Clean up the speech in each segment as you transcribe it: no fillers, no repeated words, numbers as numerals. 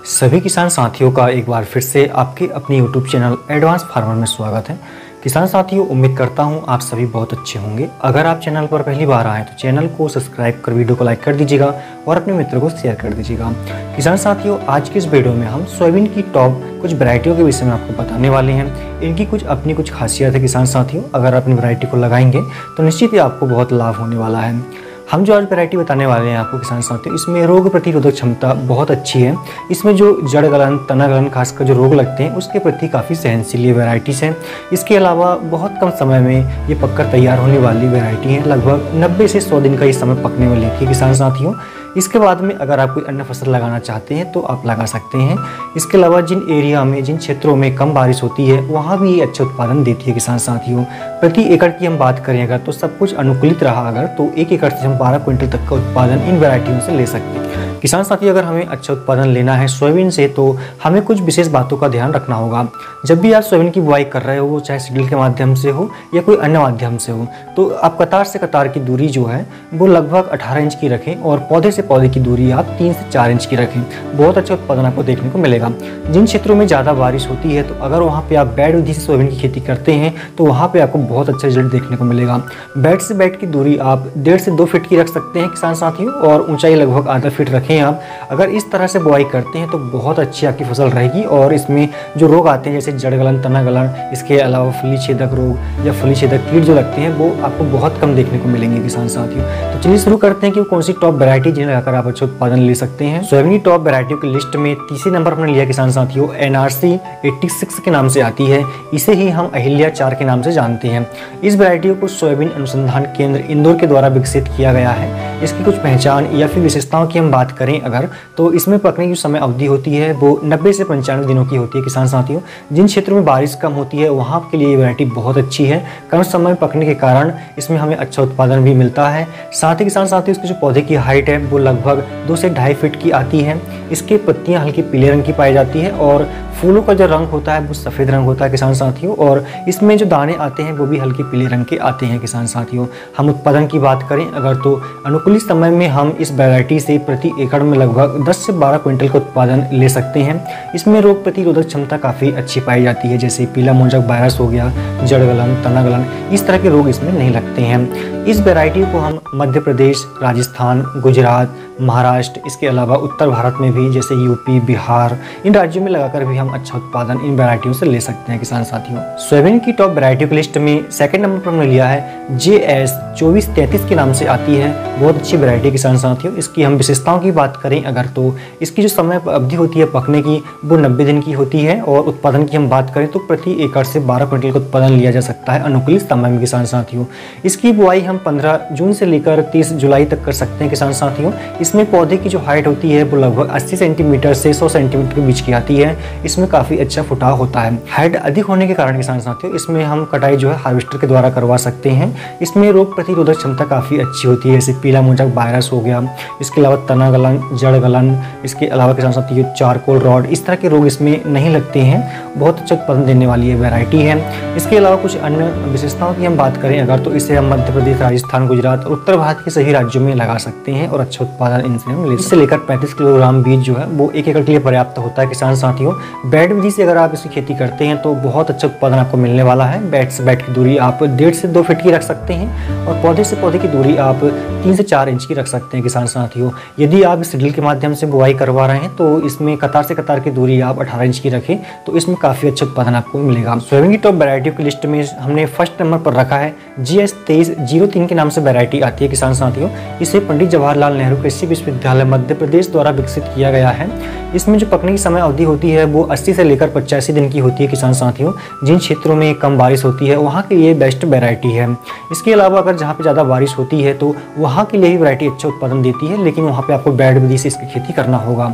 सभी किसान साथियों का एक बार फिर से आपके अपने यूट्यूब चैनल एडवांस फार्मर में स्वागत है। किसान साथियों, उम्मीद करता हूं आप सभी बहुत अच्छे होंगे। अगर आप चैनल पर पहली बार आए तो चैनल को सब्सक्राइब कर वीडियो को लाइक कर दीजिएगा और अपने मित्रों को शेयर कर दीजिएगा। किसान साथियों, आज की इस वीडियो में हम सोयाबीन की टॉप कुछ वैरायटियों के विषय में आपको बताने वाले हैं। इनकी कुछ अपनी कुछ खासियत है किसान साथियों। अगर अपनी वैरायटी को लगाएंगे तो निश्चित ही आपको बहुत लाभ होने वाला है। हम जो आज वैरायटी बताने वाले हैं आपको किसान साथियों, इसमें रोग प्रतिरोधक क्षमता बहुत अच्छी है। इसमें जो जड़ गलन, तना गलन, खासकर जो रोग लगते हैं उसके प्रति काफ़ी सहनशील ये वैराइटीज़ हैं। इसके अलावा बहुत कम समय में ये पककर तैयार होने वाली वैरायटी है। लगभग 90 से 100 दिन का ये समय पकने में लेती है किसान साथियों। इसके बाद में अगर आप कोई अन्य फसल लगाना चाहते हैं तो आप लगा सकते हैं। इसके अलावा जिन एरिया में, जिन क्षेत्रों में कम बारिश होती है वहाँ भी ये अच्छा उत्पादन देती है किसान साथियों। प्रति एकड़ की हम बात करें अगर तो सब कुछ अनुकूलित रहा अगर तो 1 एकड़ से हम 12 क्विंटल तक का उत्पादन इन वैरायटियों से ले सकते हैं। किसान साथियों, अगर हमें अच्छा उत्पादन लेना है सोयाबीन से तो हमें कुछ विशेष बातों का ध्यान रखना होगा। जब भी आप सोयाबीन की बुआई कर रहे हो, चाहे सीडल के माध्यम से हो या कोई अन्य माध्यम से हो, तो आप कतार से कतार की दूरी जो है वो लगभग 18 इंच की रखें और पौधे से पौधे की दूरी आप 3 से 4 इंच की रखें। बहुत अच्छा उत्पादन आपको देखने को मिलेगा। जिन क्षेत्रों में ज़्यादा बारिश होती है तो अगर वहाँ पे आप बेड विधि से सोयाबीन की खेती करते हैं तो वहाँ पे आपको बहुत अच्छा रिजल्ट देखने को मिलेगा। बेड से बेड की दूरी आप 1.5 से 2 फीट की रख सकते हैं किसान साथियों, और ऊंचाई लगभग आधा फीट रखें आप। अगर इस तरह से बुआई करते हैं तो बहुत अच्छी आपकी फसल रहेगी। और इसमें जो रोग आते हैं जैसे जड़ गलन, तना गलन, इसके अलावा फली छेदक रोग या फली छेदक कीट जो लगते हैं वो आपको बहुत कम देखने को मिलेंगे किसान साथियों। तो चलिए शुरू करते हैं कि कौन सी टॉप वैरायटी जिन्हें लगाकर आप अच्छा उत्पादन ले सकते हैं। सोयाबीन की टॉप वैरायटियों की लिस्ट में तीसरे नंबर पर लिया किसान साथियों NRC 86 के नाम से आती है। इसे ही हम अहिल्या 4 के नाम से जानते हैं। इस वैरायटी को सोयाबीन अनुसंधान केंद्र इंदौर के द्वारा विकसित किया गया है। इसकी कुछ पहचान या फिर विशेषताओं की हम बात करें अगर तो इसमें पकने की समय अवधि होती है वो 90 से 95 दिनों की होती है किसान साथियों। जिन क्षेत्रों में बारिश कम होती है वहाँ के लिए ये वैरायटी बहुत अच्छी है। कम समय में पकने के कारण इसमें हमें अच्छा उत्पादन भी मिलता है। साथ ही किसान साथियों, इसकी जो पौधे की हाइट है वो लगभग 2 से 2.5 फीट की आती है। इसकी पत्तियां हल्की पीले रंग की पाई जाती है और फूलों का जो रंग होता है वो सफ़ेद रंग होता है किसान साथियों। और इसमें जो दाने आते हैं वो भी हल्के पीले रंग के आते हैं किसान साथियों। हम उत्पादन की बात करें अगर तो अनुकूलित समय में हम इस वैरायटी से प्रति एकड़ में लगभग 10 से 12 क्विंटल का उत्पादन ले सकते हैं। इसमें रोग प्रतिरोधक क्षमता काफ़ी अच्छी पाई जाती है, जैसे पीला मोंजक वायरस हो गया, जड़ गलन, तना गलन, इस तरह के रोग इसमें नहीं लगते हैं। इस वैरायटी को हम मध्य प्रदेश, राजस्थान, गुजरात, महाराष्ट्र, इसके अलावा उत्तर भारत में भी जैसे यूपी, बिहार, इन राज्यों में लगाकर भी हम अच्छा उत्पादन इन वैरायटियों से ले सकते हैं किसान साथियों। सोयाबीन की टॉप वैरायटी की लिस्ट में सेकंड नंबर पर हमने लिया है JS 2433 के नाम से आती है। बहुत अच्छी वैरायटी किसान साथियों। इसकी हम विशेषताओं की बात करें अगर तो इसकी जो समय अवधि होती है पकने की वो 90 दिन की होती है। और उत्पादन की हम बात करें तो प्रति एकड़ से 12 क्विंटल का उत्पादन लिया जा सकता है अनुकूलित समय में किसान साथियों। इसकी बुआई हम 15 जून से लेकर 30 जुलाई तक कर सकते हैं किसान साथियों। इसमें पौधे की जो हाइट होती है वो लगभग 80 सेंटीमीटर से 100 सेंटीमीटर के बीच की आती है। इसमें काफ़ी अच्छा फुटाव होता है। हाइट अधिक होने के कारण किसान साथियों इसमें हम कटाई जो है हार्वेस्टर के द्वारा करवा सकते हैं। इसमें रोग प्रतिरोधक क्षमता काफ़ी अच्छी होती है, जैसे पीला मोंजक वायरस हो गया, इसके अलावा तना गलन, जड़ गलन, इसके अलावा किसान साथियों चारकोल रॉड, इस तरह के रोग इसमें नहीं लगते हैं। बहुत अच्छा उत्पादन देने वाली ये वैरायटी है। इसके अलावा कुछ अन्य विशेषताओं की हम बात करें अगर तो इसे हम मध्य प्रदेश, राजस्थान, गुजरात और उत्तर भारत के सभी राज्यों में लगा सकते हैं और अच्छा उत्पादन इनसे हम इससे लेकर 35 किलोग्राम बीज जो है वो 1 एकड़ के लिए पर्याप्त होता है किसान साथियों। बेड विधि से अगर आप इसकी खेती करते हैं तो बहुत अच्छा उत्पादन आपको मिलने वाला है। बेड से बेड की दूरी आप 1.5 से 2 फीट की रख सकते हैं और पौधे से पौधे की दूरी आप 3 से 4 इंच की रख सकते हैं किसान साथियों। यदि आप सीडल के माध्यम से बुआई करवा रहे हैं तो इसमें कतार से कतार की दूरी आप 18 इंच की रखें तो इसमें काफ़ी अच्छा उत्पादन आपको मिलेगा। सोयाबीन की टॉप वैरायटी की लिस्ट में हमने फर्स्ट नंबर पर रखा है GS 2303 के नाम से वैरायटी आती है किसान साथियों। इसे पंडित जवाहरलाल नेहरू कृषि विश्वविद्यालय मध्य प्रदेश द्वारा विकसित किया गया है। इसमें जो पकने की समय अवधि होती है वो 80 से लेकर 85 दिन की होती है किसान साथियों। जिन क्षेत्रों में कम बारिश होती है वहाँ के लिए बेस्ट वैरायटी है। इसके अलावा अगर जहाँ पे ज़्यादा बारिश होती है तो वहाँ के लिए ही वैरायटी अच्छा उत्पादन देती है, लेकिन वहाँ पे आपको बेड विधि से इसकी खेती करना होगा।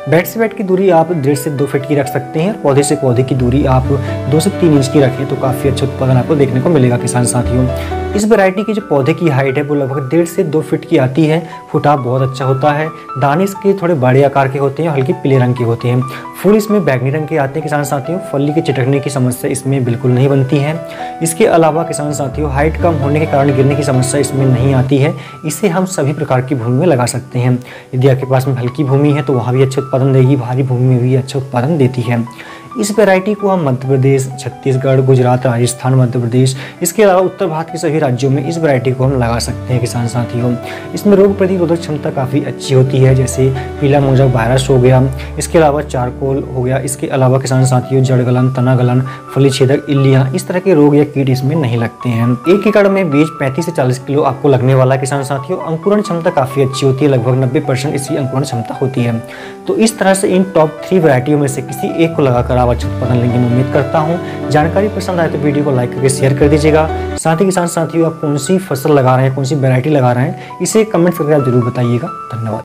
बेड से बेड की दूरी आप 1.5 से 2 फीट की रख सकते हैं। पौधे से पौधे की दूरी आप 2 से 3 इंच की रखें तो काफ़ी अच्छा उत्पादन आपको देखने को मिलेगा किसान साथियों। इस वैरायटी की जो पौधे की हाइट है वो लगभग 1.5 से 2 फीट की आती है। फुटाव बहुत अच्छा अच्छा होता है। दाने इसके थोड़े बड़े आकार के होते हैं, हल्के पीले रंग के होते हैं। फूल इसमें बैगनी रंग के आते हैं किसान साथियों। फली के चटकने की समस्या इसमें बिल्कुल नहीं बनती है। इसके अलावा किसान साथियों हाइट कम होने के कारण गिरने की समस्या इसमें नहीं आती है। इसे हम सभी प्रकार की भूमि में लगा सकते हैं। यदि आपके पास में हल्की भूमि है तो वहाँ भी अच्छा उत्पादन देगी, भारी भूमि में भी अच्छा उत्पादन देती है। इस वैरायटी को हम मध्य प्रदेश, छत्तीसगढ़, गुजरात, राजस्थान, मध्य प्रदेश, इसके अलावा उत्तर भारत के सभी राज्यों में इस वैरायटी को हम लगा सकते हैं किसान साथियों। इसमें रोग प्रतिरोधक क्षमता काफ़ी अच्छी होती है, जैसे पीला मोजक वायरस हो गया, इसके अलावा चारकोल हो गया, इसके अलावा किसान साथियों जड़ गलन, तना गलन, फली छेदक, इल्लियाँ, इस तरह के रोग या कीट इसमें नहीं लगते हैं। 1 एकड़ में बीज 35 से 40 किलो आपको लगने वाला किसान साथियों। अंकुरण क्षमता काफ़ी अच्छी होती है, लगभग 90% इसकी अंकुरण क्षमता होती है। तो इस तरह से इन टॉप 3 वैरायटियों में से किसी एक को लगाकर आप अच्छा उत्पादन लेंगे, मैं उम्मीद करता हूँ। जानकारी पसंद आए तो वीडियो को लाइक करके शेयर कर दीजिएगा। साथ ही किसान साथियों आप कौन सी फसल लगा रहे हैं, कौन सी वैरायटी लगा रहे हैं, इसे कमेंट करके आप जरूर बताइएगा। धन्यवाद।